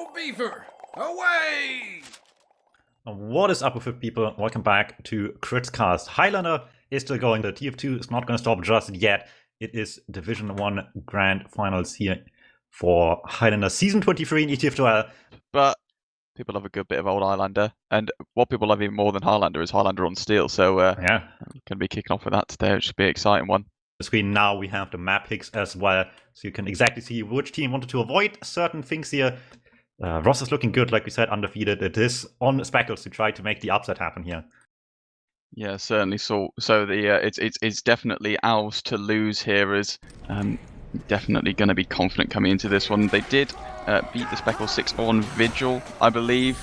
Go Beaver! Away! What is up with it, people? Welcome back to Critscast. Highlander is still going. The TF2 is not going to stop just yet. It is Division 1 Grand Finals here for Highlander Season 23 in ETF2L. But people love a good bit of old Highlander. And what people love even more than Highlander is Highlander on Steel. So Yeah. going to be kicking off with that today, which should be an exciting one. The screen now, we have the map picks as well, so you can exactly see which team wanted to avoid certain things here. Ross is looking good, like we said, undefeated. It is on Specals to try to make the upset happen here. Yeah, certainly. So the it's definitely ours to lose here. Is definitely going to be confident coming into this one. They did beat the Specals 6-0 on Vigil, I believe,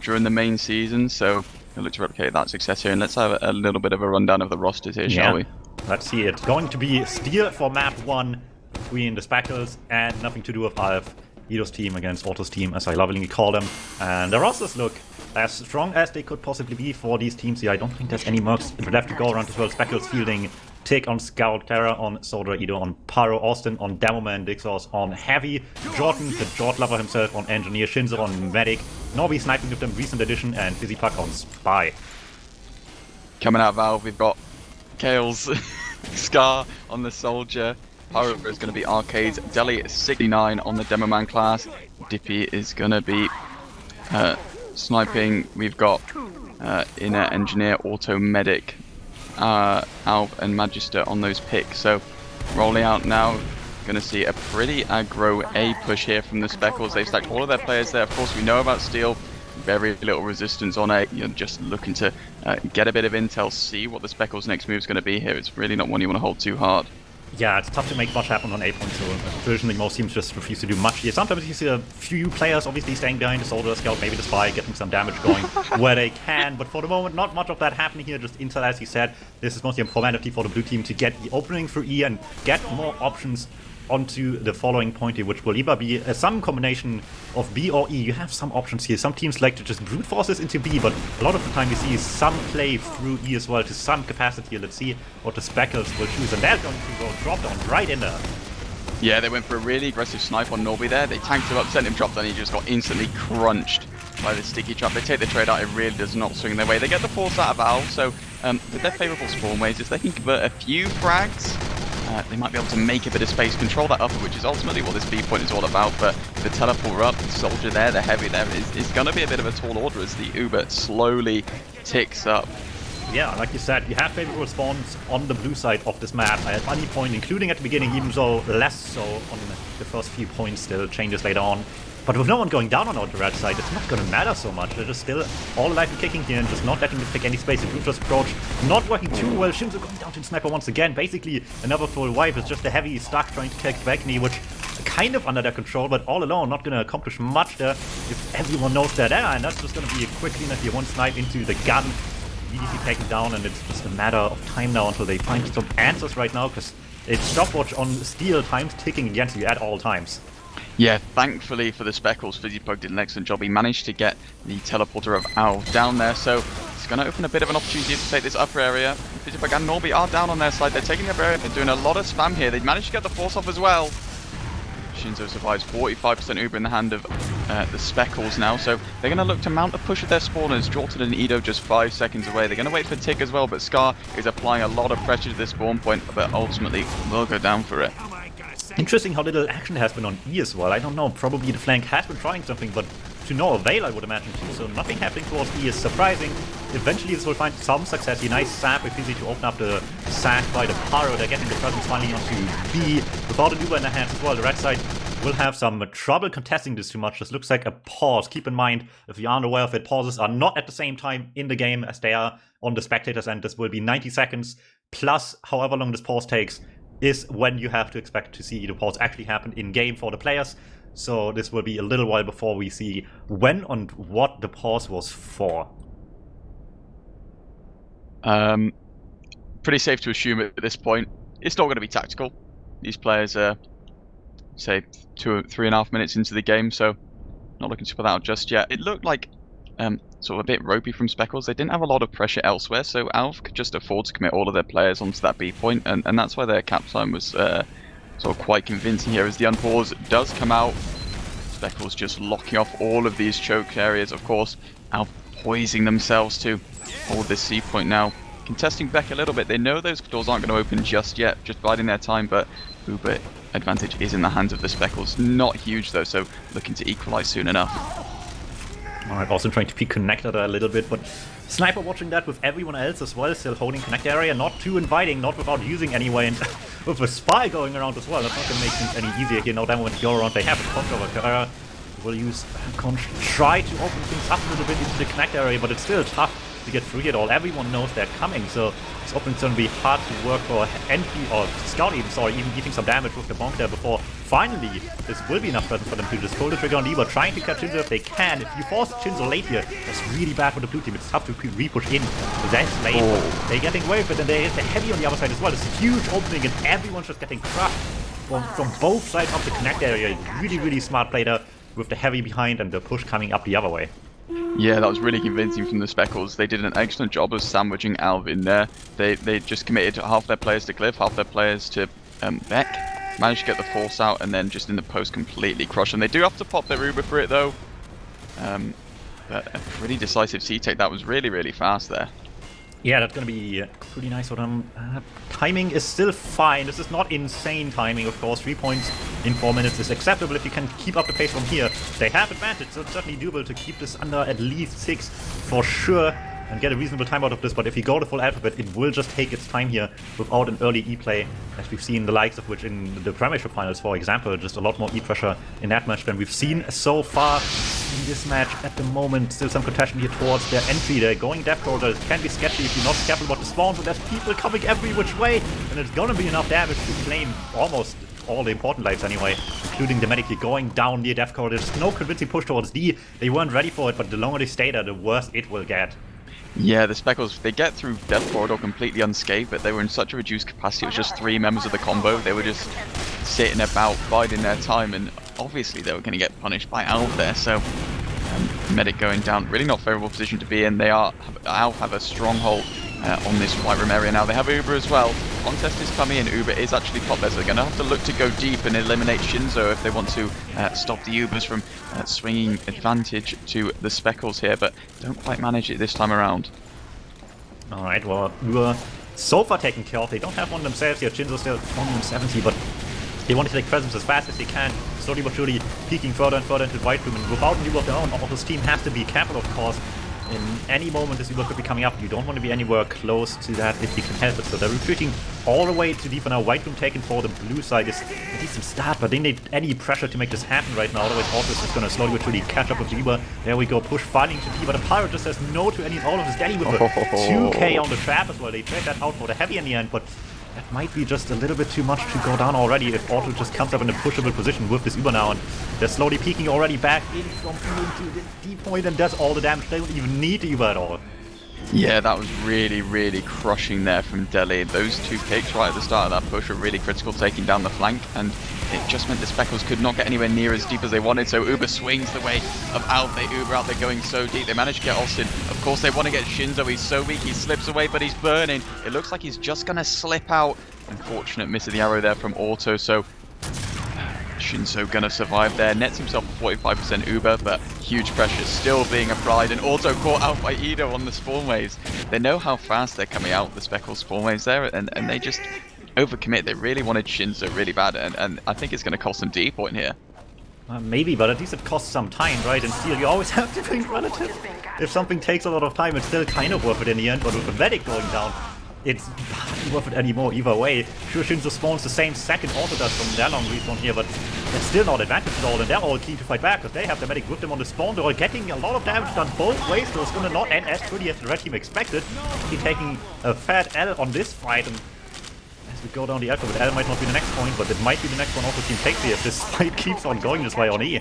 during the main season. So we'll look to replicate that success here. And let's have a little bit of a rundown of the rosters here, shall we? Let's see it. Going to be Steel for map 1 between the Specals and nothing to do with ALV. Wiethoofd's team against Otto's team, as I lovingly call them. And the rosters look as strong as they could possibly be for these teams here. I don't think there's any mercs left to go around as well. Specals fielding Tick on Scout, Clara on Soldier, Ido on Pyro, Austin on DuMmTm, Dixos on Heavy, Jordan, the Jord Lover himself on Engineer, Shinzo on Medic, Norby sniping with them recent edition, and Fizzy Puck on Spy. Coming out of Valve, we've got Kale's Scar on the Soldier. Pyro is going to be Arcades. Deli 69 on the Demoman class. Dippy is going to be sniping. We've got Inner Engineer, Auto Medic, Alv and Magister on those picks. So rolling out now, going to see a pretty aggro A push here from the Specals. They've stacked all of their players there. Of course, we know about Steel. Very little resistance on A. You're just looking to get a bit of intel, see what the Specals' next move is going to be here. It's really not one you want to hold too hard. Yeah, it's tough to make much happen on A point, so traditionally most teams just refuse to do much here. Sometimes you see a few players obviously staying behind the Soldier, Scout, maybe the Spy, getting some damage going where they can, but for the moment not much of that happening here, just intel as you said. This is mostly a formality for the blue team to get the opening for E and get more options onto the following point here, which will either be some combination of B or E. You have some options here. Some teams like to just brute force this into B, but a lot of the time you see some play through E as well to some capacity here. Let's see what the Specals will choose, and they're going to go drop down right in there. Yeah, they went for a really aggressive snipe on Norby there. They tanked him up, sent him drop down, he just got instantly crunched by the sticky trap. They take the trade out, it really does not swing their way. They get the force out of Valve, so with their favourable spawn ways, if they can convert a few frags, they might be able to make a bit of space, control that upper, which is ultimately what this B point is all about. But the teleport up, the Soldier there, the Heavy there, is going to be a bit of a tall order as the Uber slowly ticks up. Yeah, like you said, you have favorable spawns on the blue side of this map at any point, including at the beginning, even though less so on the first few points, still changes later on. But with no one going down on the red side, it's not going to matter so much. They're just still all alive and kicking here and just not letting them take any space. The Brutus approach not working too well. Shinzo going down to the Sniper once again. Basically, another full wipe. It's just a Heavy stuck trying to kick Vecni, which kind of under their control, but all alone, not going to accomplish much there if everyone knows they're there. And that's just going to be a quick clean if you one snipe into the gun. Immediately taken down, and it's just a matter of time now until they find some answers right now, because it's stopwatch on Steel, times ticking against you at all times. Yeah, thankfully for the Specals, Fizzipug did an excellent job. He managed to get the teleporter of ALV down there, so it's going to open a bit of an opportunity to take this upper area. Fizzipug and Norby are down on their side. They're taking the upper area. They're doing a lot of spam here. They managed to get the force off as well. Shinzo survives 45% Uber in the hand of the Specals now, so they're going to look to mount a push of their spawners. Jordan and Ido just 5 seconds away. They're going to wait for Tick as well, but Scar is applying a lot of pressure to this spawn point, but ultimately will go down for it. Interesting how little action has been on E as well. I don't know, probably the flank has been trying something, but to no avail, I would imagine too. So nothing happening towards E is surprising. Eventually this will find some success. A nice sap if easy to open up the sack by the Pyro. They're getting the presence finally onto B without an Uber in their hands as well. The red side will have some trouble contesting this too much. This looks like a pause. Keep in mind, if you aren't aware of it, pauses are not at the same time in the game as they are on the spectators end. This will be 90 seconds plus however long this pause takes is when you have to expect to see the pause actually happen in-game for the players. So this will be a little while before we see when and what the pause was for. Pretty safe to assume at this point, it's not going to be tactical. These players are, say, 2 or 3.5 minutes into the game, so not looking to put that out just yet. It looked like sort of a bit ropey from Specals. They didn't have a lot of pressure elsewhere, so ALV could just afford to commit all of their players onto that B point, and that's why their cap time was sort of quite convincing here as the unpause does come out. Specals just locking off all of these choke areas, of course. ALV poising themselves to hold this C point now. Contesting back a little bit. They know those doors aren't going to open just yet, just biding their time, but Uber advantage is in the hands of the Specals. Not huge though, so looking to equalize soon enough. Alright, also trying to peek connector a little bit, but Sniper watching that with everyone else as well, still holding connect area, not too inviting, not without using anyway, and with a spy going around as well, that's not going to make things any easier here. No damn when to go around, they have a control over Carrera. Will use try to open things up a little bit into the connect area, but it's still tough to get through it all. Everyone knows they're coming, so this opening's going to be hard to work for NP or Scout even, sorry, even getting some damage with the bonk there before finally this will be enough for them to just pull the trigger on Lieber, trying to catch Shinzo if they can. If you force Shinzo late here, that's really bad for the blue team. It's tough to re-push in. That's late. They're getting away with it, and they're heavy on the other side as well. It's a huge opening, and everyone's just getting crushed from both sides of the connect area. Really, really smart play there with the heavy behind and the push coming up the other way. Yeah, that was really convincing from the Specals. They did an excellent job of sandwiching ALV in there. They just committed half their players to Cliff, half their players to Beck. Managed to get the force out, and then just in the post completely crush them. They do have to pop their Uber for it though. But a pretty decisive C-take. That was really, really fast there. Yeah, that's going to be pretty nice for them. Timing is still fine. This is not insane timing, of course. 3 points in 4 minutes is acceptable if you can keep up the pace from here. They have advantage, so it's certainly doable to keep this under at least 6 for sure and get a reasonable time out of this. But if you go the full alphabet, it will just take its time here without an early E-play, as we've seen the likes of which in the Premiership Finals, for example. Just a lot more E-pressure in that match than we've seen so far in this match at the moment. Still some contention here towards their entry. They're going Death Corridor. It can be sketchy if you're not careful about the spawn, so there's people coming every which way, and it's gonna be enough damage to claim almost all the important lives anyway, including the medic here going down near Death Corridor. There's no convincing push towards D. They weren't ready for it, but the longer they stay there, the worse it will get. Yeah, the Specals, they get through Death Corridor completely unscathed, but they were in such a reduced capacity. It was just 3 members of the combo. They were just sitting about, biding their time, and obviously they were going to get punished by ALV there, so medic going down, really not favorable position to be in. ALV have a stronghold on this White Room area now. They have Uber as well. Contest is coming in. Uber is actually top there, so they're going to have to look to go deep and eliminate Shinzo if they want to stop the Ubers from swinging advantage to the Specals here, but don't quite manage it this time around. Alright, well, Uber so far taken care of. They don't have one themselves here. Shinzo still 170, but they want to take presence as fast as they can, slowly but surely peeking further and further into the White Room, and without an Uber of their own, all this team has to be careful, of course. In any moment this Uber could be coming up. You don't want to be anywhere close to that if you can help it. So they're retreating all the way to D for now. White Room taken for the blue side is a decent start, but they need any pressure to make this happen right now. Otherwise Ortus is going to slowly but surely catch up with the Uber. There we go, push filing to D, but the Pirate just says no to any and all of this. Danny with a 2k on the trap as well. They trade that out for the heavy in the end, but that might be just a little bit too much to go down already if Auto just comes up in a pushable position with this Uber now, and they're slowly peeking already back in from E into the D point, and that's all the damage. They don't even need the Uber at all. Yeah, that was really, really crushing there from Delhi. Those 2 kicks right at the start of that push were really critical, taking down the flank, and it just meant the Specals could not get anywhere near as deep as they wanted, so Uber swings the way of ALV. They Uber out, they're going so deep. They managed to get Austin. Of course, they want to get Shinzo. He's so weak, he slips away, but he's burning. It looks like he's just going to slip out. Unfortunate miss of the arrow there from Auto, so Shinzo gonna survive there. Nets himself a 45% Uber, but huge pressure still being applied, and Auto caught out by Edo on the spawn waves. They know how fast they're coming out, the Speccal spawn waves there, and they just overcommit. They really wanted Shinzo really bad, and I think it's going to cost them D point here. Maybe, but at least it costs some time, right? And still, you always have to think relative. If something takes a lot of time, it's still kind of worth it in the end, but with the medic going down, it's hardly worth it anymore either way. Sure, Shinzo spawns the same second also does from their long respawn here, but it's still not advantage at all, and they're all keen to fight back because they have the medic with them on the spawn. They're all getting a lot of damage done both ways, so it's gonna not end as pretty as the red team expected. He's taking a fat L on this fight, and as we go down the alphabet, L might not be the next point, but it might be the next one also team takes here if this fight keeps on going this way on E.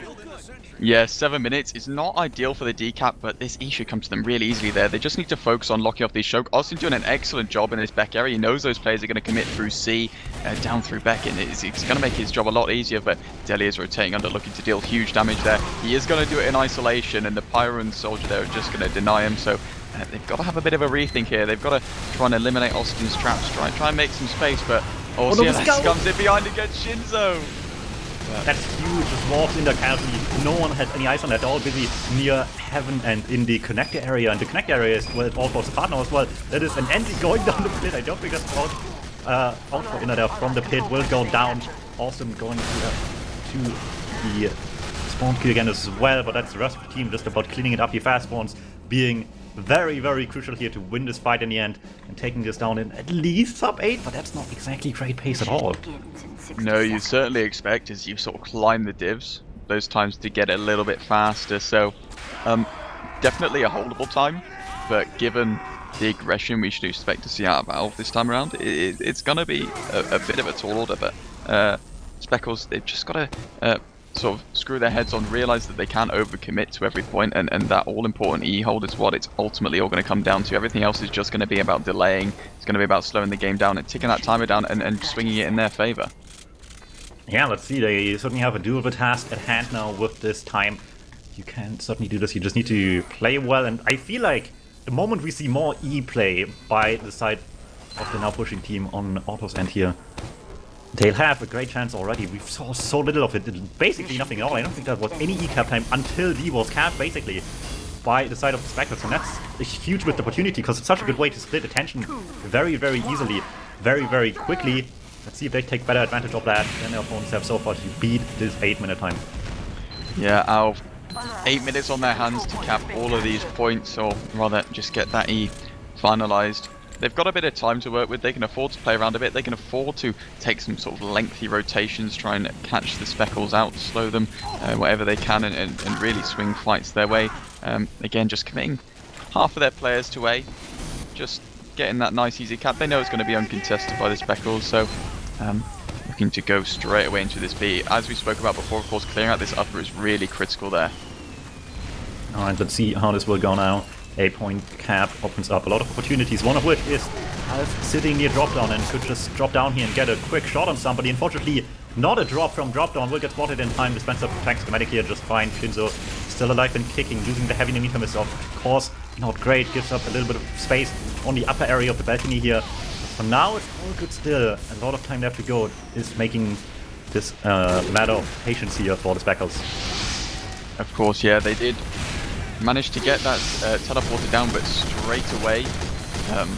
Yeah, 7 minutes is not ideal for the decap, but this E should come to them really easily there. They just need to focus on locking off these choke. Austin doing an excellent job in this back area. He knows those players are going to commit through C, down through Beck, and it's going to make his job a lot easier, but Deli is rotating under, looking to deal huge damage there. He is going to do it in isolation, and the Pyro and Soldier there are just going to deny him, so they've got to have a bit of a rethink here. They've got to try and eliminate Austin's traps, try and make some space, but Austin comes in behind against Shinzo. That's huge. Just walks in there casually. No one had any eyes on that. They're all busy near heaven and in the connector area. And the connector area is where it all falls apart now as well. That is an Enzy going down the pit. I don't think that's out for inner there from the pit. Will go down. Awesome going to the spawn kill again as well. But that's the rest of the team just about cleaning it up. The fast spawns being very, very crucial here to win this fight in the end and taking this down in at least sub 8, but that's not exactly great pace at all. No, you certainly expect as you sort of climb the divs, those times to get a little bit faster, so definitely a holdable time, but given the aggression we should expect to see out of ALV this time around, it's going to be a bit of a tall order, but Specals, they've just got to sort of screw their heads on, realize that they can't overcommit to every point, and that all-important E-hold is what it's ultimately all going to come down to. Everything else is just going to be about delaying, it's going to be about slowing the game down and ticking that timer down and swinging it in their favor. Yeah, let's see, they certainly have a doable task at hand now with this time. You can certainly do this, you just need to play well, and I feel like the moment we see more E-play by the side of the now pushing team on Auto's end here, they'll have a great chance already. We saw so little of it, basically nothing at all. I don't think there was any E-cap time until D was capped, basically, by the side of the Specals. And that's a huge missed opportunity, because it's such a good way to split attention very, very easily, very, very quickly. Let's see if they take better advantage of that than their opponents have so far to beat this 8-minute time. Yeah, ALV, 8 minutes on their hands to cap all of these points, or rather just get that E finalized. They've got a bit of time to work with, they can afford to play around a bit, they can afford to take some sort of lengthy rotations, try and catch the Specals out, slow them whatever they can, and really swing fights their way. Again, just committing half of their players to A, just getting that nice easy cap. They know it's going to be uncontested by the Specals, so looking to go straight away into this B. As we spoke about before, of course, clearing out this upper is really critical there. Alright, let's see how this will go now. 8-point cap opens up a lot of opportunities, one of which is ALV sitting near drop down and could just drop down here and get a quick shot on somebody. Unfortunately, not a drop from drop down, will get spotted in time. Dispenser protects schematic here just fine. Shinzo still alive and kicking, losing the heavy meter is of course not great, gives up a little bit of space on the upper area of the balcony here. For now, it's all good still. A lot of time left to go is making this matter of patience here for the Specals. Of course, yeah, they did manage to get that teleported down, but straight away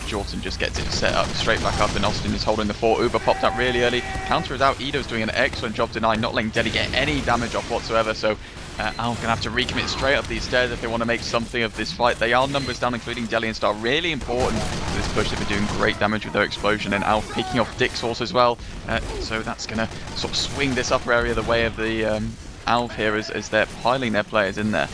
Jordan just gets it set up straight back up, and Austin is holding the fort. Uber popped out really early, counter is out. Ido's doing an excellent job denying, not letting Deli get any damage off whatsoever, so ALV gonna have to recommit straight up these stairs if they want to make something of this fight. They are numbers down, including Deli and Star, really important for this push. They've been doing great damage with their explosion, and ALV picking off Dick Source as well, so that's gonna sort of swing this upper area the way of the ALV here as they're piling their players in there.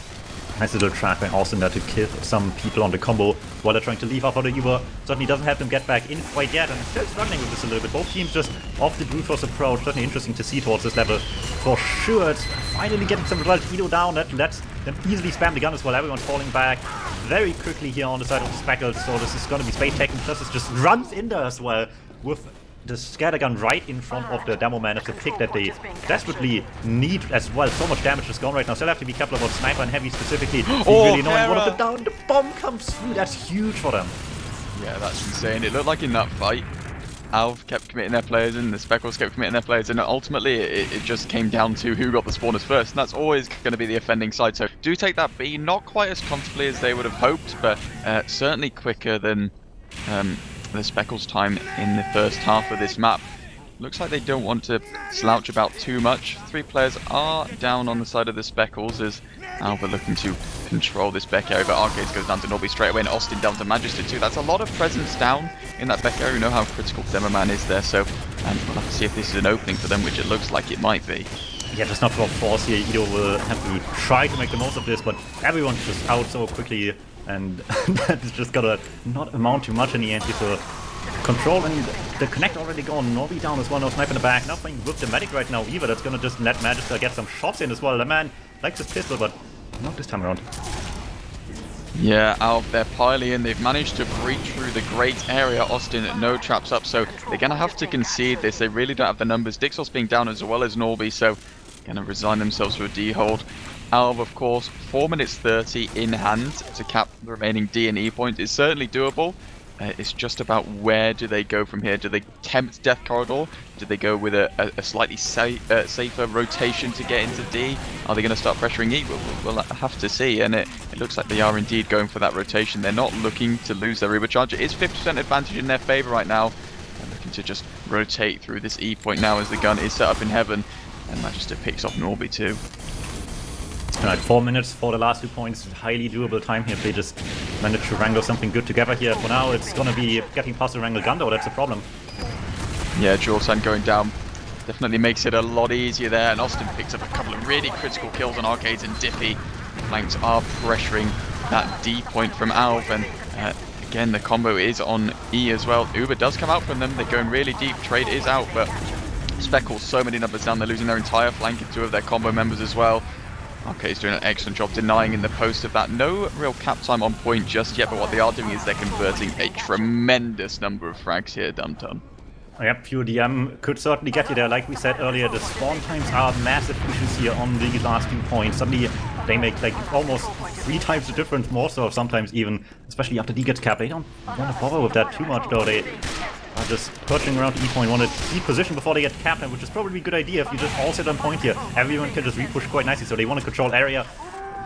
Nice little trap by Austin there to kill some people on the combo while they're trying to leave after the Uber. Certainly doesn't have them get back in quite yet, and still struggling with this a little bit. Both teams just off the brute force approach. Certainly interesting to see towards this level for sure. It's finally getting some results. Ido down, that lets them easily spam the gun as well. Everyone's falling back very quickly here on the side of the Specals, so this is going to be space taken. Justice just runs in there as well with the scattergun right in front of the DuMmTm. It's a pick that they desperately need as well. So much damage is gone right now. Still have to be careful about Sniper and Heavy specifically. Really annoying. One of the down. The bomb comes through. That's huge for them. Yeah, that's insane. It looked like in that fight, ALV kept committing their players in, the Specals kept committing their players, and ultimately it just came down to who got the spawners first, and that's always going to be the offending side. So do take that B, not quite as comfortably as they would have hoped, but certainly quicker than the Specals time in the first half of this map. Looks like they don't want to slouch about too much. 3 players are down on the side of the Specals as ALV are looking to control this back area, but Arcades goes down to Norby straight away, and Austin down to Magister too. That's a lot of presence down in that back area. You know how critical DuMmTm is there, so we'll have to see if this is an opening for them, which it looks like it might be. Yeah, just not for force here. Ido will have to try to make the most of this, but everyone's just out so quickly, and that's just gonna not amount to much in the end here for control. And the connect already gone. Norby down as well, no snipe in the back. Nothing with the medic right now either. That's gonna just let Magister get some shots in as well. The man likes his pistol, but not this time around. Yeah, ALV, they're piling in. They've managed to breach through the great area. Austin, no traps up, so they're going to have to concede this. They really don't have the numbers. Dixos being down as well as Norby, so going to resign themselves to a D hold. ALV, of course, 4 minutes 30 in hand to cap the remaining D and E point is certainly doable. It's just about where do they go from here. Do they tempt Death Corridor? Do they go with a slightly safer rotation to get into D? Are they going to start pressuring E? We'll have to see, and it looks like they are indeed going for that rotation. They're not looking to lose their Uber charge. It is 50% advantage in their favor right now. They're looking to just rotate through this E point now as the gun is set up in heaven, and Magister picks off Norby too. Alright, 4 minutes for the last 2 points. Highly doable time here if they just manage to wrangle something good together here. For now, it's gonna be getting past the wrangle gun though, that's the problem. Yeah, Jewelsan going down definitely makes it a lot easier there, and Austin picks up a couple of really critical kills on Arcades and Diffy. Flanks are pressuring that D point from ALV, and again, the combo is on E as well. Uber does come out from them, they're going really deep, trade is out, but Specals so many numbers down, they're losing their entire flank and 2 of their combo members as well. Okay, he's doing an excellent job denying in the post of that. No real cap time on point just yet, but what they are doing is they're converting a tremendous number of frags here, DuMmTm. Yep, pure DM could certainly get you there. Like we said earlier, the spawn times are massive issues here on the last 2 points. Suddenly, they make like almost 3 times the difference, more so sometimes even, especially after D gets capped. They don't want to bother with that too much though. They are just perching around E point, want to keep position before they get capped, which is probably a good idea if you just all sit on point here. Everyone can just repush quite nicely, so they want to control area.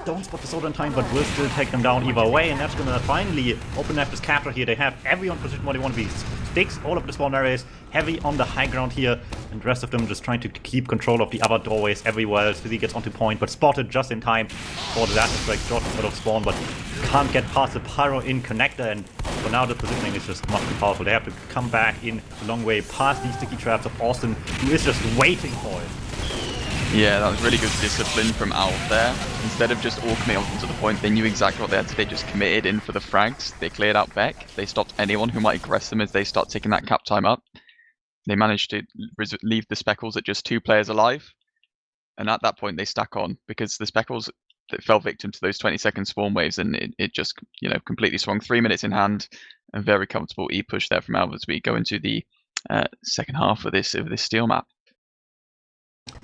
Don't spot the sword in time, but will still take them down either way, and that's gonna finally open up this capture here. They have everyone positioned where they want to be. Sticks all of the spawn areas, heavy on the high ground here, and the rest of them just trying to keep control of the other doorways everywhere else. Fizzy gets onto point, but spotted just in time for the last strike. George instead of spawn, but can't get past the pyro in connector, and for now the positioning is just much too powerful. They have to come back in a long way past these sticky traps of Austin, who is just waiting for it. Yeah, that was really good discipline from ALV there. Instead of just all committing onto the point, they knew exactly what they had to do. They just committed in for the frags. They cleared out Beck. They stopped anyone who might aggress them as they start taking that cap time up. They managed to leave the Specals at just 2 players alive. And at that point, they stack on because the Specals fell victim to those 20-second spawn waves, and it just, you know, completely swung. 3 minutes in hand, a very comfortable E-push there from ALV as we go into the second half of this steel map.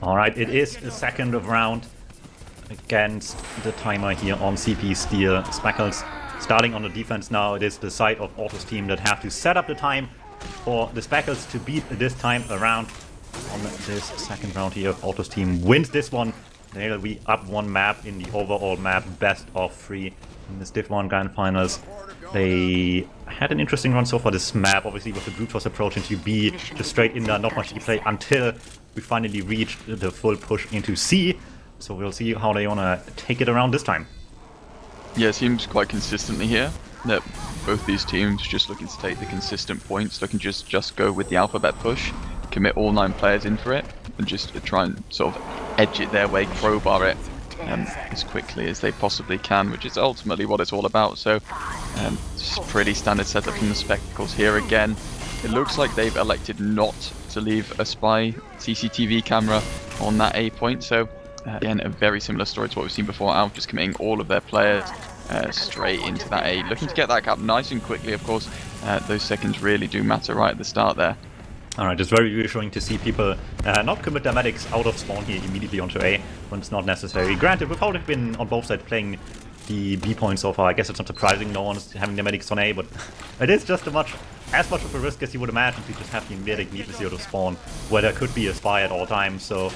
Alright, it is the second of round against the timer here on CP Steel. Specals starting on the defense now. It is the side of Auto's team that have to set up the time for the Specals to beat this time around on this second round here. If Auto's team wins this one, they'll be up 1 map in the overall map best of 3 in this Div 1 Grand Finals. They had an interesting run so far this map, obviously with the brute force approach into B, just straight in there, not much to play until we finally reach the full push into C. So we'll see how they wanna take it around this time. Yeah, it seems quite consistently here that both these teams just looking to take the consistent points, looking just go with the alphabet push, commit all 9 players in for it, and just try and sort of edge it their way, crowbar it as quickly as they possibly can, which is ultimately what it's all about. So it's pretty standard setup from the Specals here again. It looks like they've elected not to leave a spy CCTV camera on that A point, so again a very similar story to what we've seen before. ALV just committing all of their players straight into that A, looking to get that cap nice and quickly. Of course, those seconds really do matter right at the start there. Alright, it's very reassuring to see people not commit their medics out of spawn here immediately onto A when it's not necessary. Granted, with how they've been on both sides playing the B point so far, I guess it's not surprising no one's having their medics on A, but it is just as much of a risk as you would imagine to just have the medic needlessly out of spawn, where there could be a spy at all times, so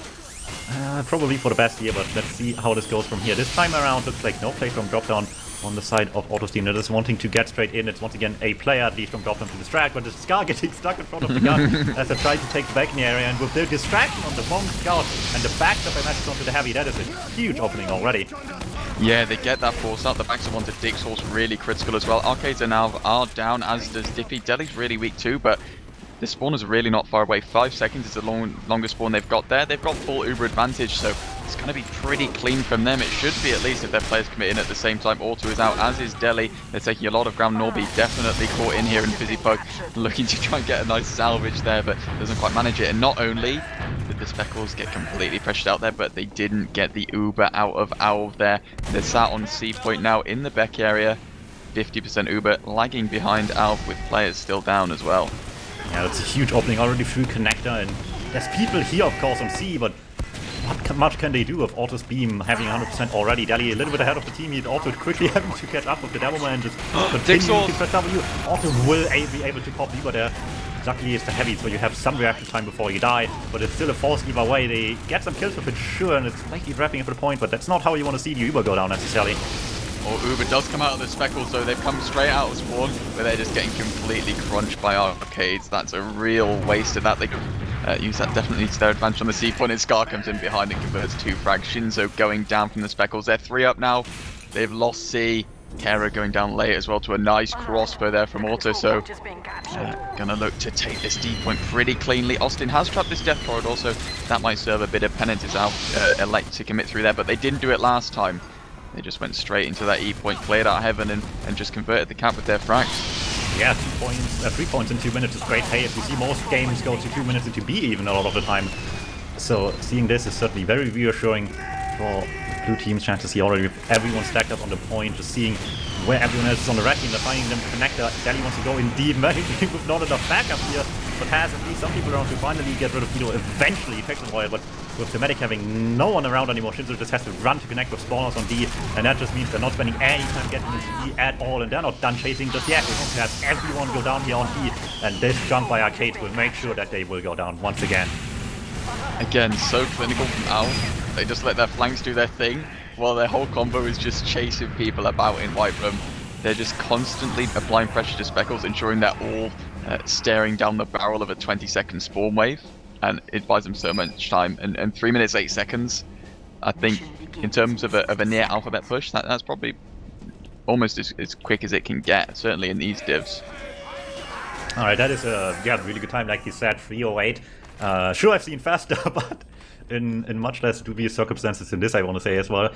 probably for the best here, but let's see how this goes from here. This time around looks like no play from dropdown on the side of Auto's team that is wanting to get straight in. It's once again a player at least from dropdown to distract, but the Scar getting stuck in front of the gun as they try to take the back in the area, and with the distraction on the wrong scout and the backup by matches onto the heavy, that is a huge opening already. Yeah, they get that force out. The backs onto Dick's horse really critical as well. Arcades and ALV are down, as does Diffy. Deli's really weak too, but the spawn is really not far away. 5 seconds is the longest spawn they've got there. They've got full Uber advantage, so it's going to be pretty clean from them. It should be, at least, if their players commit in at the same time. Auto is out, as is Deli. They're taking a lot of ground. Norby definitely caught in here, and Fizzipug looking to try and get a nice salvage there, but doesn't quite manage it. And not only did the Specals get completely pressured out there, but they didn't get the Uber out of ALV there. They're sat on C point now in the Beck area. 50% Uber, lagging behind ALV with players still down as well. Yeah, that's a huge opening already through connector, and there's people here of course on C, but what much can they do with Auto's beam having 100% already? Deli a little bit ahead of the team. He's also quickly having to catch up with the DuMmTm and just continue to press W. Auto will be able to pop Lieber there. Luckily it's the heavy, so you have some reaction time before you die, but it's still a force either way. They get some kills with it, sure, and it's likely wrapping up for the point, but that's not how you want to see the Uber go down necessarily. Uber does come out of the Specals, though. They've come straight out of spawn, but they're just getting completely crunched by arcades. That's a real waste of that. They use that definitely to their advantage on the C point, and Scar comes in behind and converts 2 frags. Shinzo going down from the Specals. They're 3 up now. They've lost C. Kara going down late as well to a nice crossbow there from Auto, so gonna look to take this D point pretty cleanly. Austin has trapped this death corridor, so that might serve a bit of penance as Alf elect to commit through there, but they didn't do it last time. They just went straight into that E point, cleared out heaven, and just converted the cap with their frags. Yeah, 3 points in 2 minutes is great pay. If you see most games go to 2 minutes into B even a lot of the time. So seeing this is certainly very reassuring for the blue team's chances here already with everyone stacked up on the point, just seeing where everyone else is on the red team. They're finding them to connect. Deli wants to go in deep, with not enough backup here, but has at least some people around to finally get rid of Vito. Eventually takes the Royal, but with the medic having no one around anymore, Shinzo just has to run to connect with spawners on D, and that just means they're not spending any time getting into E at all, and they're not done chasing just yet. They want to have everyone go down here on D, and this jump by Arcade will make sure that they will go down once again. Again, so clinical from Alf. They just let their flanks do their thing, while their whole combo is just chasing people about in White Room. They're just constantly applying pressure to Specals, ensuring they're all staring down the barrel of a 20-second spawn wave, and it buys them so much time. And 3 minutes 8 seconds, I think, in terms of a near alphabet push, that's probably almost as quick as it can get, certainly in these divs. Alright, that is a really good time, like you said, 3:08. Sure, I've seen faster, but in much less dubious circumstances than this, I want to say as well.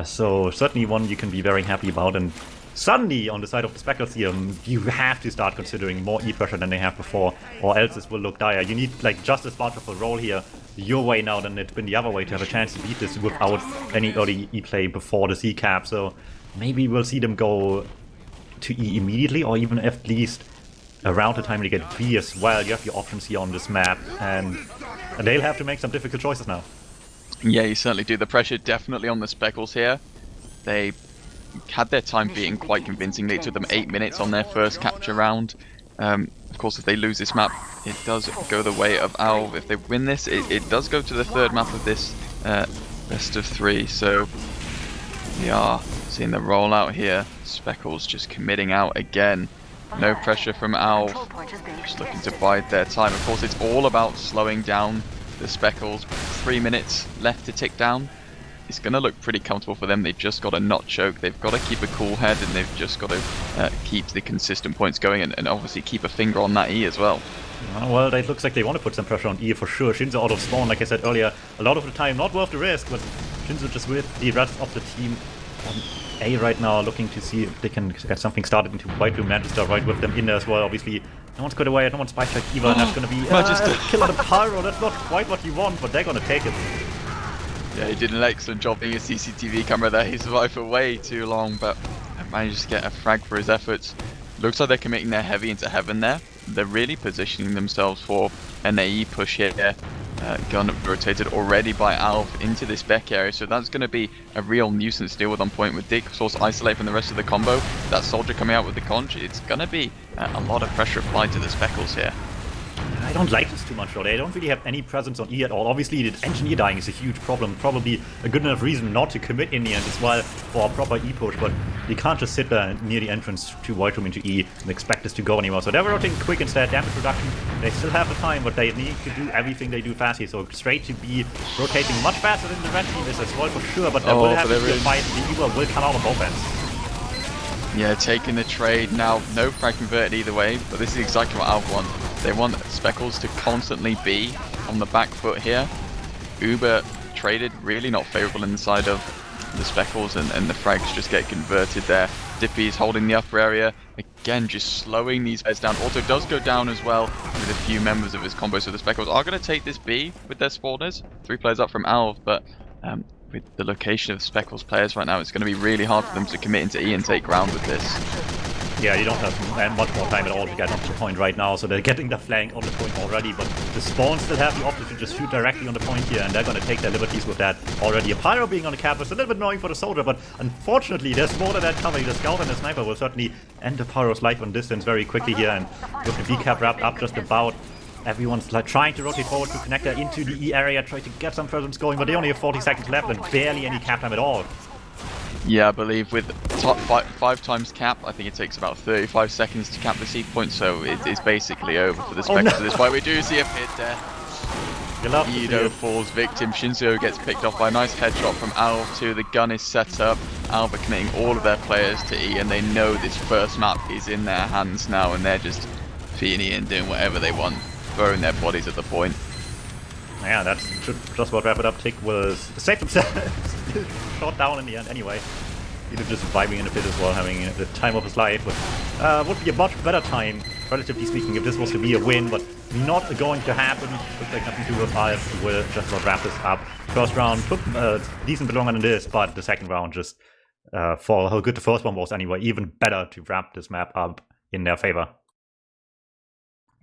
So certainly one you can be very happy about, and suddenly on the side of the Specals here, you have to start considering more E pressure than they have before, or else this will look dire. You need like just as much of a role here your way now than it's been the other way to have a chance to beat this without any early E play before the C cap. So maybe we'll see them go to E immediately, or even at least around the time they get B as well. You have your options here on this map, and they'll have to make some difficult choices now. Yeah, you certainly do. The pressure definitely on the Specals here. They had their time beaten quite convincingly. It took them 8 minutes on their first capture round. Of course, if they lose this map, it does go the way of ALV. If they win this, it does go to the 3rd map of this best of 3. So we are seeing the rollout here. Specals just committing out again. No pressure from ALV, just looking to bide their time. Of course, it's all about slowing down the Specals. 3 minutes left to tick down. It's going to look pretty comfortable for them. They've just got to not choke. They've got to keep a cool head, and they've just got to keep the consistent points going, and obviously keep a finger on that E as well. Well, it looks like they want to put some pressure on E for sure. Shinzo out of spawn, like I said earlier, a lot of the time not worth the risk, but Shinzo just with the rest of the team on A right now, looking to see if they can get something started into White Room. Manchester right with them in there as well, obviously. No one's got away, no one's spy check either, and that's going to be a kill on the pyro. That's not quite what you want, but they're going to take it. Yeah, he did an excellent job being a CCTV camera there. He survived for way too long, but managed to get a frag for his efforts. Looks like they're committing their heavy into heaven there. They're really positioning themselves for an AE push here. Gun rotated already by ALV into this Beck area, so that's going to be a real nuisance to deal with on point with Dick. Source isolate from the rest of the combo. That soldier coming out with the conch, it's going to be a lot of pressure applied to the Specals here. I don't like this too much though. They don't really have any presence on E at all. Obviously the engineer dying is a huge problem, probably a good enough reason not to commit in the end as well for a proper E push, but you can't just sit there near the entrance to White Room into E and expect this to go anywhere. So they're rotating quick instead, damage reduction. They still have the time, but they need to do everything they do fast here. So straight to B, rotating much faster than the red team is as well for sure, but there will have to be a fight. The Eagle will come out on both ends. Yeah, taking the trade now. No frag converted either way, but this is exactly what ALV want. They want Specals to constantly be on the back foot here. Uber traded really not favourable inside of the Specals, and the frags just get converted there. Dippy is holding the upper area. Again, just slowing these guys down. Auto does go down as well with a few members of his combo, so the Specals are going to take this B with their spawners. 3 players up from ALV, but with the location of Specals players right now, it's going to be really hard for them to commit into E and take ground with this. Yeah, you don't have much more time at all to get onto the point right now, so they're getting the flank on the point already, but the Spawn still have the option to just shoot directly on the point here, and they're gonna take their liberties with that. Already a Pyro being on the cap is a little bit annoying for the Soldier, but unfortunately there's more than that coming. The Scout and the Sniper will certainly end the Pyro's life on distance very quickly here, and with the V-cap wrapped up just about, everyone's like trying to rotate forward to connector into the E area, try to get some presence going, but they only have 40 seconds left and barely any cap time at all. Yeah, I believe with top 5 times cap, I think it takes about 35 seconds to cap the seed point, so it's basically over for the Specals at this point. We do see a pit there. Edo falls victim. Shinzo gets picked off by a nice headshot from ALV too. The gun is set up. ALV are committing all of their players to E, and they know this first map is in their hands now, and they're just feeding it and doing whatever they want, throwing their bodies at the point. Yeah, that's just about wrap it up. Tick was safe himself. Shot down in the end anyway. He was just vibing in a pit as well, having the time of his life. But would be a much better time, relatively speaking, if this was to be a win, but not going to happen. Looks like nothing to do with ALV. We'll just about wrap this up. First round took a decent bit longer than this, but the second round just, for how good the first one was anyway, even better to wrap this map up in their favor.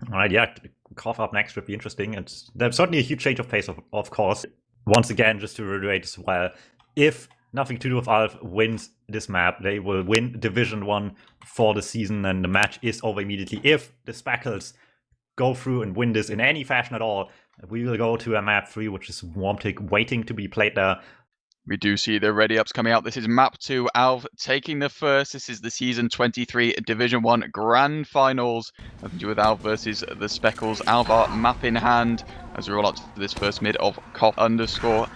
Alright, yeah, cough up next would be interesting. There's certainly a huge change of pace, of course. Once again, just to reiterate as well, if nothing to do with ALV wins this map, they will win Division 1 for the season, and the match is over immediately. If the Specals go through and win this in any fashion at all, we will go to a map 3, which is DuMmTm waiting to be played there. We do see the ready ups coming out. This is map 2, ALV taking the first. This is the season 23 Division 1 Grand Finals. Nothing to do with ALV versus the Specals. ALV are map in hand as we roll up to this first mid of cough_product.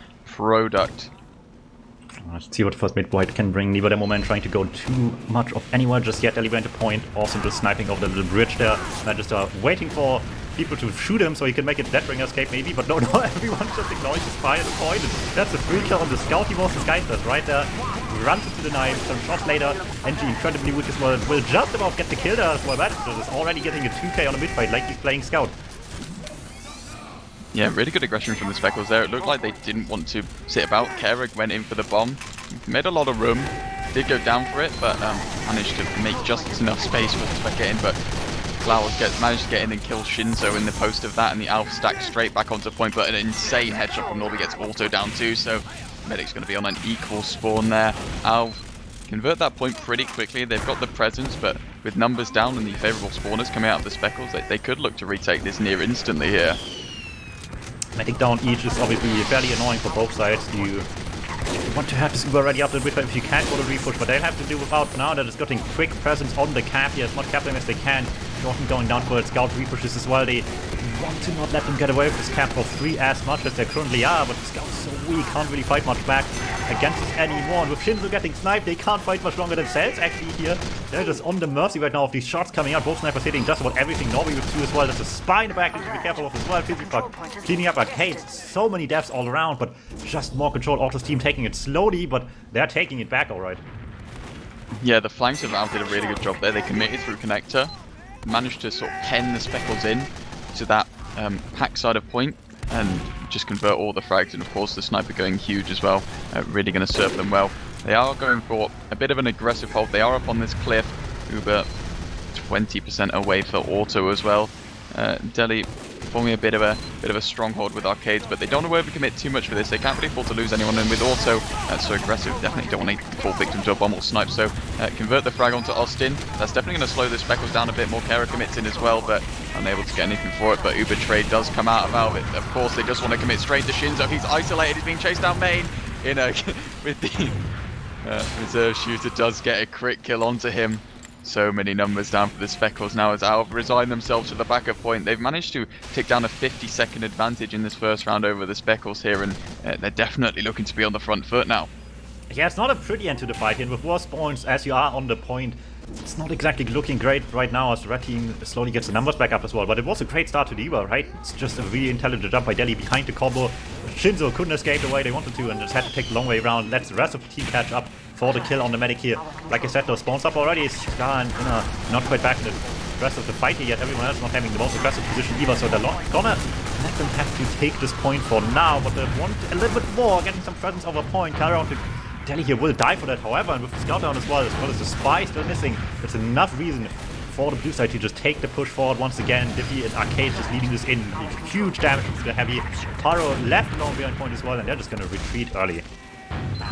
Let's see what the first mid White can bring. Neither at the moment trying to go too much of anywhere just yet. Ellie went to point. Awesome, just sniping over the little bridge there. And just waiting for people to shoot him so he can make a Deathbringer escape maybe, but no, everyone just ignores his fire at the point. And that's a free kill on the Scout. He was the Skyfest right there. Runs into the knife, some shots later. Entry incredibly weak as well. Will just about get the kill there as well. That is already getting a 2k on a mid fight like he's playing Scout. Yeah, really good aggression from the Specals there. It looked like they didn't want to sit about. Kerrig went in for the bomb. Made a lot of room. Did go down for it, but managed to make just enough space for the Spec in. But Flowers managed to get in and kill Shinzo in the post of that, and the ALV stacked straight back onto point. But an insane headshot from Norby gets auto down too, so Medic's going to be on an equal spawn there. ALV convert that point pretty quickly. They've got the presence, but with numbers down and the favourable spawners coming out of the Specals, they could look to retake this near instantly here. Medic down each is obviously fairly annoying for both sides. You want to have this Uber ready up a bit if you can for the repush, but they'll have to do without now. They're just getting quick presence on the cap here, as much cap time as they can. Jordan going down for it. Scout repushes as well. They want to not let them get away with this cap for free as much as they currently are, but the Scout is so weak, can't really fight much back against this anymore. And with Shinzo getting sniped, they can't fight much longer themselves actually here. They're just on the mercy right now of these shots coming out. Both snipers hitting just about everything. Norby with 2 as well. There's a spy in the back, need to be careful of as well. Fizzybug cleaning up arcades. So many deaths all around, but just more control. Auto's team taking it slowly, but they're taking it back alright. Yeah, the flanks of ALV did a really good job there. They committed through connector, managed to sort of pen the Specals in to that pack side of point, and just convert all the frags, and of course the sniper going huge as well, really going to serve them well. They are going for a bit of an aggressive hold. They are up on this cliff. Uber 20% away for auto as well. Delhi forming a bit of a stronghold with arcades, but they don't want to overcommit too much for this. They can't really afford to lose anyone, and with auto so aggressive, definitely don't want to fall victim to a bomb or snipe. So convert the frag onto Austin. That's definitely going to slow the Specals down a bit more. Kara commits in as well, but unable to get anything for it. But Uber trade does come out of ALV. Of course, they just want to commit straight to Shinzo. He's isolated. He's being chased down main. With the reserve shooter does get a crit kill onto him. So many numbers down for the Specals now as ALV resign themselves to the backup point. They've managed to take down a 50-second advantage in this first round over the Specals here, and they're definitely looking to be on the front foot now. Yeah, it's not a pretty end to the fight here. With worse points as you are on the point, it's not exactly looking great right now as the red team slowly gets the numbers back up as well. But it was a great start to the Evo, right? It's just a really intelligent jump by Delhi behind the combo. Shinzo couldn't escape the way they wanted to and just had to take the long way around. Let the rest of the team catch up for the kill on the medic here. Like I said, those spawns up already. Scar and not quite back in the rest of the fight here yet. Everyone else not having the most aggressive position either, so they're gonna let them have to take this point for now. But they want a little bit more, getting some presence over point. Kara on to Delhi here will die for that, however, and with the scout down as well as the spy still missing, that's enough reason for the blue side to just take the push forward once again. Diffy and Arcade just leading this in. Huge damage to the heavy. Pyro left alone behind point as well, and they're just gonna retreat early.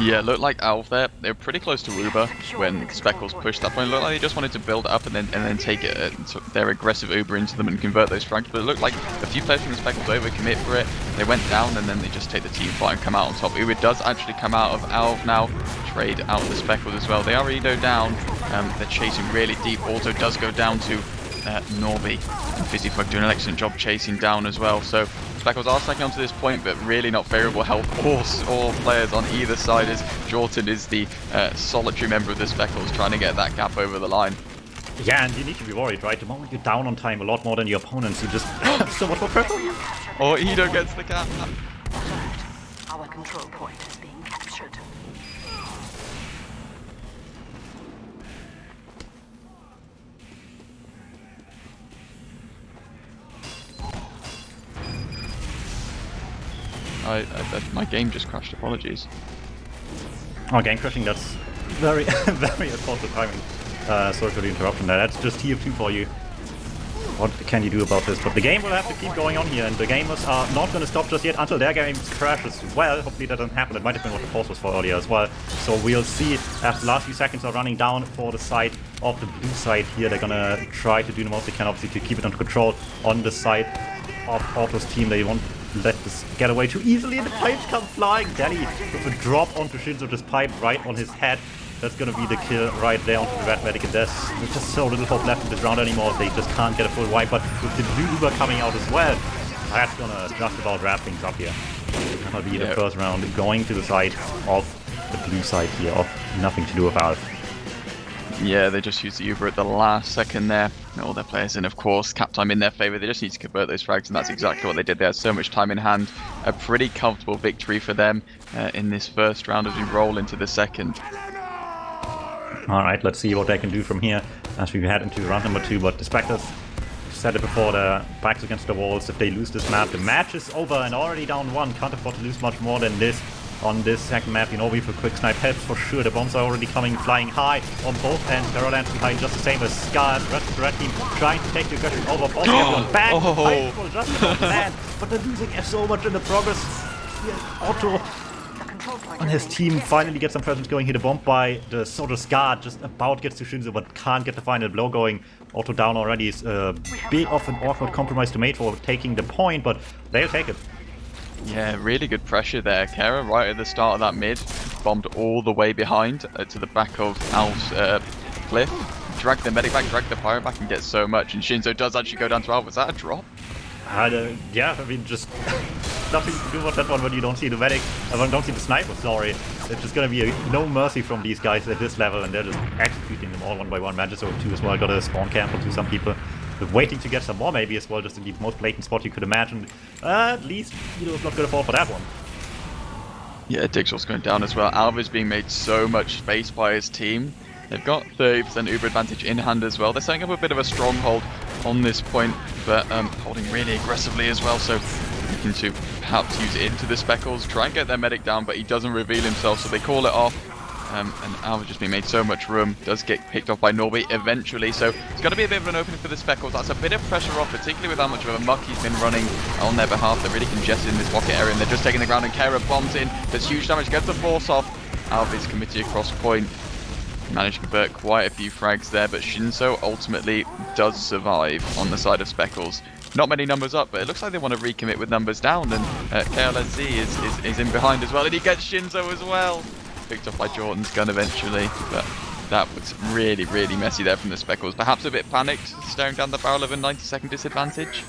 Yeah, looked like ALV there. They were pretty close to Uber when Specals pushed that point. It looked like they just wanted to build up and then take it, their aggressive Uber into them and convert those frags. But it looked like a few players from the Specals over commit for it. They went down and then they just take the team fight and come out on top. Uber does actually come out of ALV now. Trade out of the Specals as well. They are Edo down. They're chasing really deep. Also does go down to Norby. And Fizzipug doing an excellent job chasing down as well. So Specals are stacking onto this point, but really not favourable health for all players on either side, as Jordan is the solitary member of the Specals trying to get that gap over the line. Yeah, and you need to be worried, right? The moment you're down on time a lot more than your opponents, you just have so much more pressure. Or Edo gets the cap. Our control point is being captured. My game just crashed, apologies. Oh, game crashing, that's very, very unfortunate timing. Sorry for the interruption there, that's just TF2 for you. What can you do about this? But the game will have to keep going on here, and the gamers are not going to stop just yet until their game crashes as well. Hopefully that doesn't happen. It might have been what the pause was for earlier as well. So we'll see as the last few seconds are running down for the side of the blue side here. They're going to try to do the most they can, obviously, to keep it under control on the side of Otto's team. They won't let this get away too easily, and the pipes come flying. Delhi with a drop onto Shinzo, this pipe right on his head. That's gonna be the kill right there onto the red medic, and there's just so little hope left in this round anymore. They just can't get a full wipe, but with the blue Uber coming out as well, that's gonna just about wrap things up here. That'll be the first round going to the side of the blue side here, of nothing to do with ALV. Yeah, they just used the Uber at the last second there. All their players in, of course, cap time in their favour. They just need to convert those frags, and that's exactly what they did. They had so much time in hand. A pretty comfortable victory for them in this first round as we roll into the second. Alright, let's see what they can do from here as we head into round number 2. But the Spectres said it before, their backs against the walls. If they lose this map, the match is over, and already down 1. Can't afford to lose much more than this on this second map. You know, with a quick snipe helps for sure. The bombs are already coming flying high on both ends. Carolan's behind just the same as Scars. The rest of the red team trying to take the aggression over. Bang! Will just about land, but they're losing so much in the progress. Here, Otto and his team finally get some presence going here. The bomb by the Soto Scar just about gets to Shinzo, but can't get the final blow going. Otto down already is a bit of an awkward compromise to make for taking the point, but they'll take it. Yeah, really good pressure there. Kara, right at the start of that mid, bombed all the way behind to the back of ALV's cliff. Dragged the medic back, dragged the pyro back, and gets so much. And Shinzo does actually go down to ALV. Was that a drop? Yeah, I mean, just nothing to do with that one when you don't see the medic, don't see the sniper, sorry. It's just gonna be no mercy from these guys at this level, and they're just executing them all one by one. Matches over 2 as well, got a spawn camp or 2, some people. Waiting to get some more maybe as well, just in the most blatant spot you could imagine. At least, you know, it's not gonna fall for that one. Yeah, Digshaw's going down as well. ALV is being made so much space by his team. They've got 30% Uber advantage in hand as well. They're setting up a bit of a stronghold on this point, but holding really aggressively as well, so looking to perhaps use it into the Specals, try and get their medic down, but he doesn't reveal himself, so they call it off. And ALV just being made so much room, does get picked off by Norby eventually, so it's going to be a bit of an opening for the Specals. That's a bit of pressure off, particularly with how much of a muck he's been running on their behalf. They're really congested in this pocket area, and they're just taking the ground, and Kara bombs in, does huge damage, gets the force off. ALV is committed across point, managed to convert quite a few frags there, but Shinzo ultimately does survive on the side of Specals. Not many numbers up, but it looks like they want to recommit with numbers down, and KLSZ is in behind as well, and he gets Shinzo as well. Picked up by Jordan's gun eventually, but that was really, really messy there from the Specals. Perhaps a bit panicked, staring down the barrel of a 90-second disadvantage.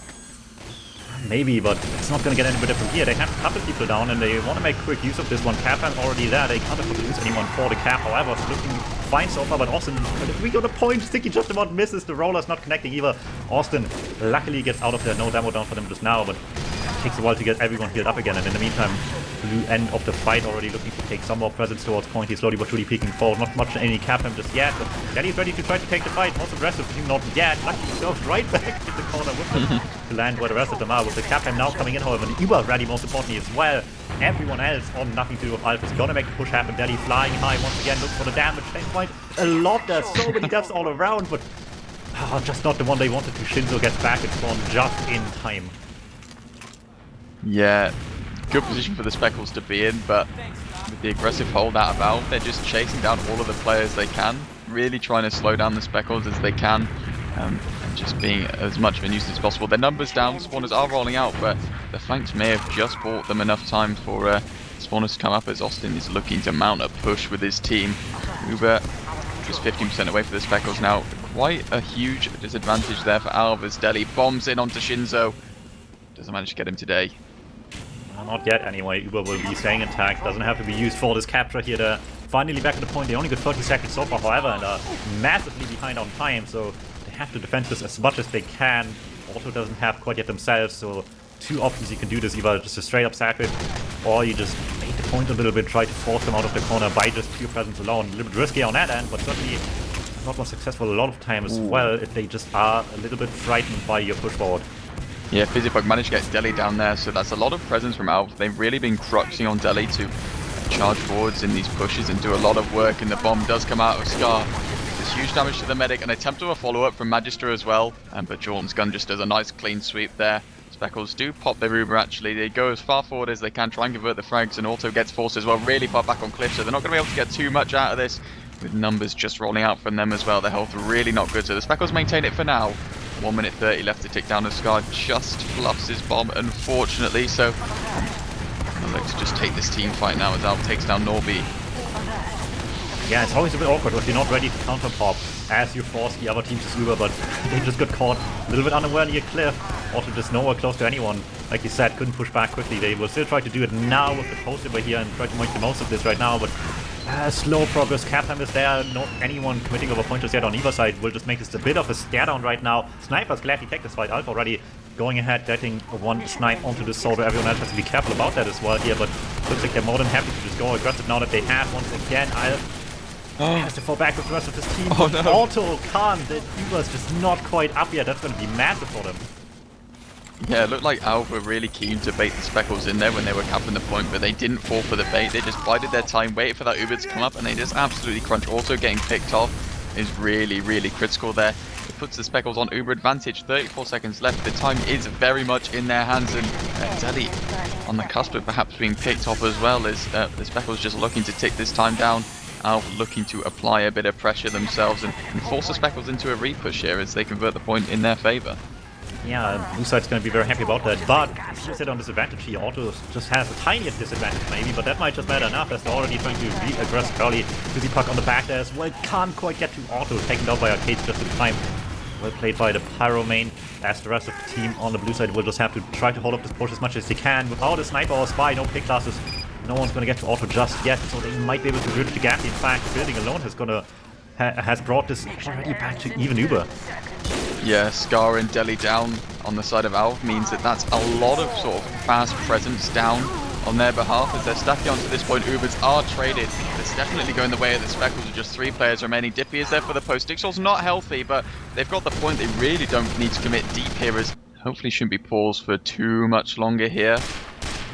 Maybe, but it's not going to get any better from here. They have a couple people down, and they want to make quick use of this one. Capam already there. They can't afford to lose anyone for the cap. However, looking fine so far, but Austin, we got a point. Sticky just about misses. The roller's not connecting either. Austin luckily gets out of there. No demo down for them just now, but it takes a while to get everyone healed up again. And in the meantime, blue end of the fight already looking to take some more presence towards point. He's slowly but surely peeking forward. Not much any Capam just yet, but Danny's ready to try to take the fight. Most aggressive, not yet. Luckily himself right back in the corner with him to land where the rest of them are. With the Capam now coming in, however, the Uber ready most importantly as well. everyone else on nothing to do with ALV is gonna make the push happen. Deli flying high once again, looks for the damage. Chain point a lot. There's so many deaths all around, but just not the one they wanted to. Shinzo gets back and spawn just in time. Yeah, good position for the Specals to be in, but with the aggressive hold out of ALV, they're just chasing down all of the players they can, really trying to slow down the Specals as they can, and just being as much of a nuisance as possible. Their numbers down, spawners are rolling out, but the flanks may have just bought them enough time for spawners to come up as Austin is looking to mount a push with his team. Uber just 15% away for the Specals now. Quite a huge disadvantage there for ALV as Deli bombs in onto Shinzo. Doesn't manage to get him today. Not yet anyway. Uber will be staying intact. Doesn't have to be used for this capture here. They're finally back at the point. They only got 30 seconds so far, however, and are massively behind on time, so they have to defend this as much as they can. Auto doesn't have quite yet themselves, so two options you can do this: either just a straight up sack it, or you just bait the point a little bit, try to force them out of the corner by just pure presence alone. A little bit risky on that end, but certainly not more successful a lot of time as well if they just are a little bit frightened by your push forward. Yeah, Physiopug managed to get Deli down there, so that's a lot of presence from ALV. They've really been cruxing on Deli to charge forwards in these pushes and do a lot of work, and the bomb does come out of Scar. There's huge damage to the medic, an attempt of a follow-up from Magister as well, but Jordan's gun just does a nice clean sweep there. Specals do pop their Uber actually. They go as far forward as they can, try and convert the frags, and Auto gets forced as well really far back on cliff, so they're not going to be able to get too much out of this, with numbers just rolling out from them as well. Their health really not good, so the Specals maintain it for now. 1 minute 30 left to tick down, as Scar just fluffs his bomb, unfortunately, so let's just take this team fight now as ALV takes down Norby. Yeah, it's always a bit awkward if you're not ready to counter pop as you force the other team to Uber, but they just got caught a little bit unaware near cliff. Also just nowhere close to anyone. Like you said, couldn't push back quickly. They will still try to do it now with the post over here and try to make the most of this right now, but slow progress. Cap time is there. Not anyone committing over pointers yet on either side. Will just make this a bit of a stare down right now. Sniper's gladly take this fight. ALV already going ahead, getting one snipe onto the soldier. Everyone else has to be careful about that as well here, but looks like they're more than happy to just go aggressive now that they have. Once again, ALV has to fall back with the rest of his team. Oh, no. Auto can't. The Uber's just not quite up yet. That's going to be massive for them. Yeah, it looked like ALV were really keen to bait the Specals in there when they were capping the point, but they didn't fall for the bait. They just bided their time, waited for that Uber to come up, and they just absolutely crunch. Also getting picked off is really, really critical there. It puts the Specals on Uber advantage. 34 seconds left. The time is very much in their hands, and Deli on the cusp of perhaps being picked off as well, as the Specals just looking to tick this time down. ALV looking to apply a bit of pressure themselves and force the Specals into a repush here as they convert the point in their favor. Yeah, blue side's going to be very happy about that, but you sit on disadvantage here. Auto just has a tiny disadvantage maybe, but that might just matter enough as they're already trying to re-aggress early. Fizzy Puck on the back there as well, can't quite get to Auto, taken down by Arcades just in time. Well played by the Pyro main, as the rest of the team on the blue side will just have to try to hold up this push as much as they can. Without a sniper or a spy, no pick classes, no one's going to get to Auto just yet, so they might be able to bridge the gap. In fact, building alone has brought this already back to even Uber. Yeah, Scar and Deli down on the side of ALV means that that's a lot of sort of fast presence down on their behalf as they're stacking onto this point. Ubers are traded. It's definitely going the way of the Specals with just 3 players remaining. Dippy is there for the post. Dixel's not healthy, but they've got the point. They really don't need to commit deep here, as hopefully shouldn't be paused for too much longer here.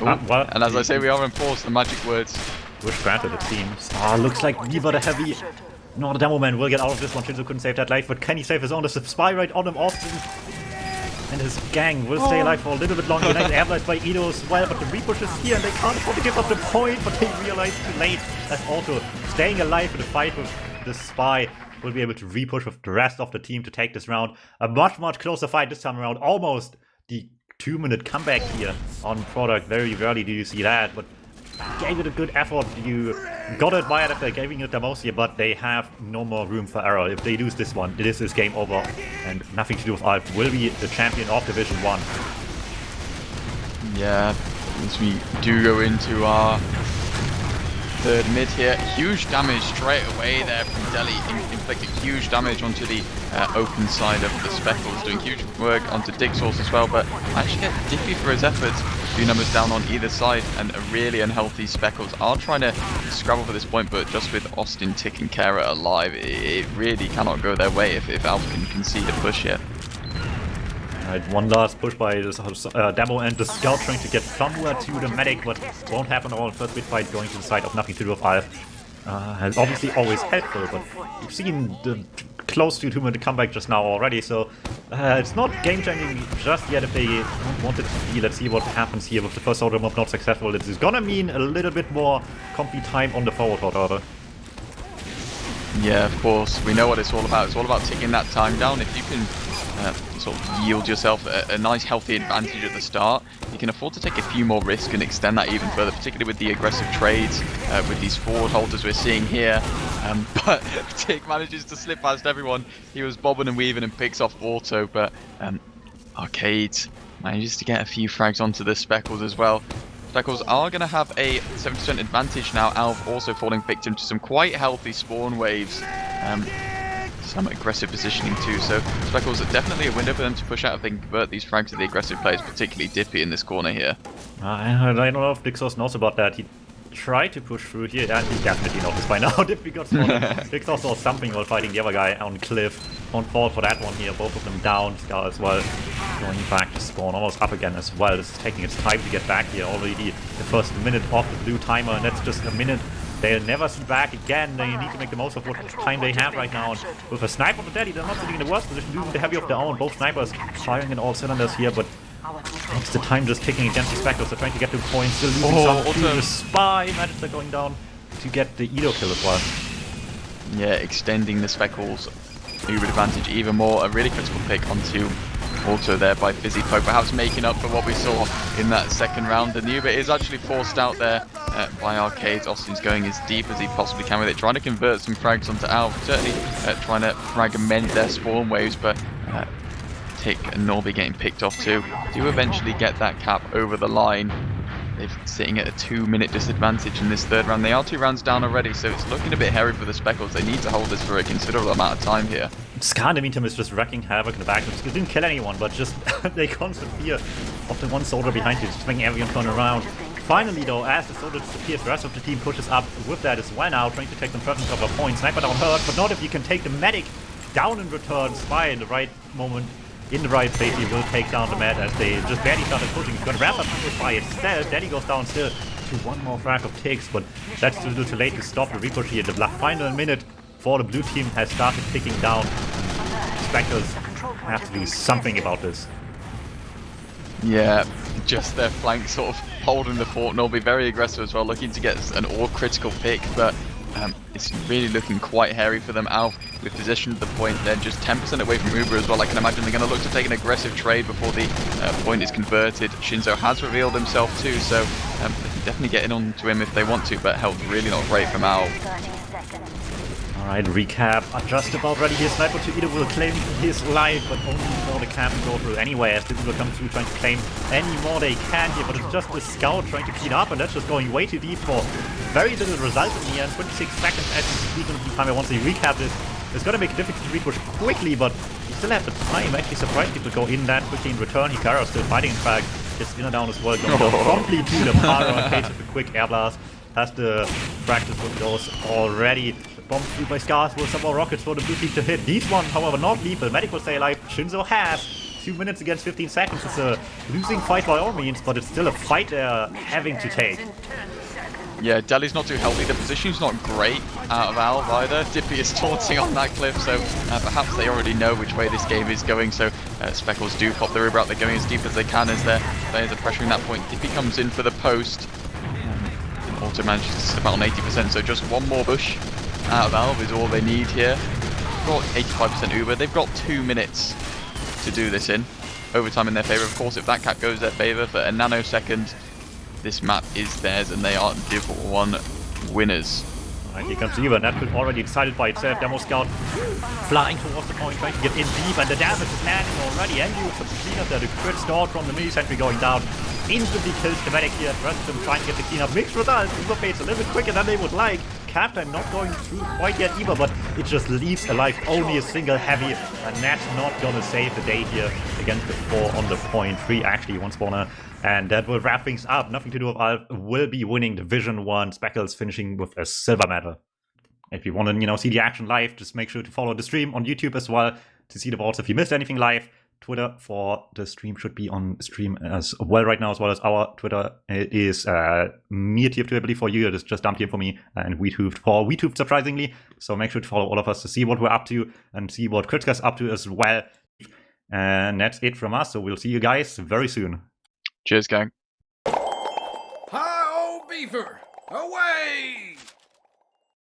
And as I say, we are in pause, the magic words. Wish granted, it seems. Looks like Viva the Heavy. No, the Demo Man will get out of this one. Shinzo couldn't save that life, but can he save his own? There's a spy right on him. Austin and his gang will stay alive for a little bit longer. Nice air blast by Ido as well, but the repush is here and they can't afford to give up the point, but they realize too late. That's Auto staying alive in the fight with the spy. Will be able to repush with the rest of the team to take this round. A much, much closer fight this time around. Almost the 2-minute comeback here on Product. Very rarely do you see that, but gave it a good effort. You gotta admire that they're giving it the most here, but they have no more room for error. If they lose this one, this is game over and nothing to do with ALV. Will be the champion of Division 1. Yeah, as we do go into our third mid here. Huge damage straight away there from Deli, inflicting huge damage onto the open side of the Specals, doing huge work onto Digsource as well, but actually get Dippy for his efforts. Few numbers down on either side, and a really unhealthy Specals are trying to scrabble for this point, but just with Austin ticking Kara alive, it really cannot go their way if ALV can concede a push here. Alright, one last push by this Demo and the Scout trying to get somewhere to the medic, but won't happen all. First bit fight going to the side of nothing to do with ALV. Is obviously always helpful, but you've seen the close to 2-minute comeback just now already, so it's not game-changing just yet if they don't want it to be. Let's see what happens here with the first auto mob not successful. It's gonna mean a little bit more comfy time on the forward order. Yeah, of course. We know what it's all about. It's all about taking that time down. If you can sort of yield yourself a nice healthy advantage at the start, you can afford to take a few more risks and extend that even further, particularly with the aggressive trades, with these forward holders we're seeing here. But Tick manages to slip past everyone. He was bobbing and weaving and picks off Auto, but Arcade manages to get a few frags onto the Specals as well. Specals are going to have a 70% advantage now. ALV also falling victim to some quite healthy spawn waves. Some aggressive positioning too, so Specals are definitely a window for them to push out if they can convert these frags to the aggressive players, particularly Dippy in this corner here. I don't know if Dixos knows about that. He tried to push through here, and he definitely knows this by now. Dippy got spotted. Dixos saw something while fighting the other guy on cliff. Won't fall for that one here, both of them down. Scar as well going back to spawn, almost up again as well. This is taking its time to get back here. Already the first minute off the blue timer, and that's just a minute they'll never see back again. They need to make the most of what time they have right now. And with a sniper on the daddy, they're not sitting in the worst position, doing the heavy of their own. Both snipers firing in all cylinders here, but takes the time just ticking against the Spectals. They're trying to get to points, still losing some to the Spy. Magister going down to get the Edo kill as well. Yeah, extending the Specals Uber advantage even more. A really critical pick onto Auto there by Fizzy Poke, perhaps making up for what we saw in that second round. The Uber is actually forced out there by Arcades. Austin's going as deep as he possibly can with it, trying to convert some frags onto ALV, certainly trying to fragment their spawn waves, but Tick and Norby getting picked off too. Do eventually get that cap over the line. They're sitting at a 2-minute disadvantage in this third round. They are 2 rounds down already, so it's looking a bit hairy for the Specals. They need to hold this for a considerable amount of time here. Scar in the meantime is just wrecking havoc in the back. They didn't kill anyone, but just they constant fear of the one soldier behind you, just making everyone turn around. Finally though, as the soldier disappears, the rest of the team pushes up with that as well now, trying to take them first and cover points. Sniper down hurt, but not if you can take the medic down in return. Spy in the right moment, in the right place, he will take down the Med as they just barely started pushing. He's got to wrap up by itself. Daddy goes down still to one more frag of Ticks, but that's too little too late to stop the repush here. The final minute for the blue team has started ticking down. Spectals have to do something about this. Yeah, just their flank sort of holding the fort, and they'll be very aggressive as well, looking to get an all-critical pick, but it's really looking quite hairy for them. ALV with possession at the point, they're just 10% away from Uber as well. I can imagine they're going to look to take an aggressive trade before the point is converted. Shinzo has revealed himself too, so they can definitely get in on to him if they want to, but health really not great from ALV. Alright, recap are just about ready here. Sniper to Edo will claim his life, but only for the cap to go through anyway, as people will come through trying to claim any more they can here, but it's just the Scout trying to clean up, and that's just going way too deep for very little result in the end. 26 seconds as we speak on the timer. Once they recap this, it's going to make it difficult to repush quickly, but you still have the time. Actually surprised people go in that quickly in return. Hikaru still fighting, in fact. His spinner down as well, going down promptly to the power on Cage with a quick air blast. Has the practice with those already. Bombed through by Scars with some more rockets for the blue team to hit. These ones, however, not lethal. Medic will stay alive. Shinzo has 2 minutes against 15 seconds. It's a losing fight by all means, but it's still a fight they're having to take. Yeah, Deli's not too healthy. The position's not great out of ALV either. Dippy is taunting on that cliff, so perhaps they already know which way this game is going. So Specals do pop the Uber out. They're going as deep as they can as their players are pressuring that point. Dippy comes in for the post. Auto manages to slip out on 80%, so just one more bush out of ALV is all they need here. They've got 85% Uber. They've got 2 minutes to do this in. Overtime in their favour, of course. If that cap goes their favour for a nanosecond, this map is theirs and they are Div 1 winners. Alright, here comes Eva. That already excited by itself. Demo Scout flying towards the point, trying to get in deep, and the damage is landing already. And you with the cleanup there, the crit stored from the mini sentry going down. Instantly kills the medic here. The rest of them trying to get the cleanup. Mixed results. Eva fades a little bit quicker than they would like. Cap time not going through quite yet either, but it just leaves alive only a single heavy, and that's not gonna save the day here against the 4 on the point. 3 actually, 1 spawner, and that will wrap things up. Nothing to do with ALV will be winning Division 1. Specals finishing with a silver medal. If you want to, see the action live, just make sure to follow the stream on YouTube as well to see the votes. If you missed anything live, Twitter for the stream should be on stream as well right now, as well as our Twitter. It is Meer TF2, I believe, for you. It is just DuMmTm for me, and Wiethoofd for Wiethoofd, surprisingly. So make sure to follow all of us to see what we're up to and see what Kritzka's up to as well. And that's it from us. So we'll see you guys very soon. Cheers, gang. Hi, old beaver! Away!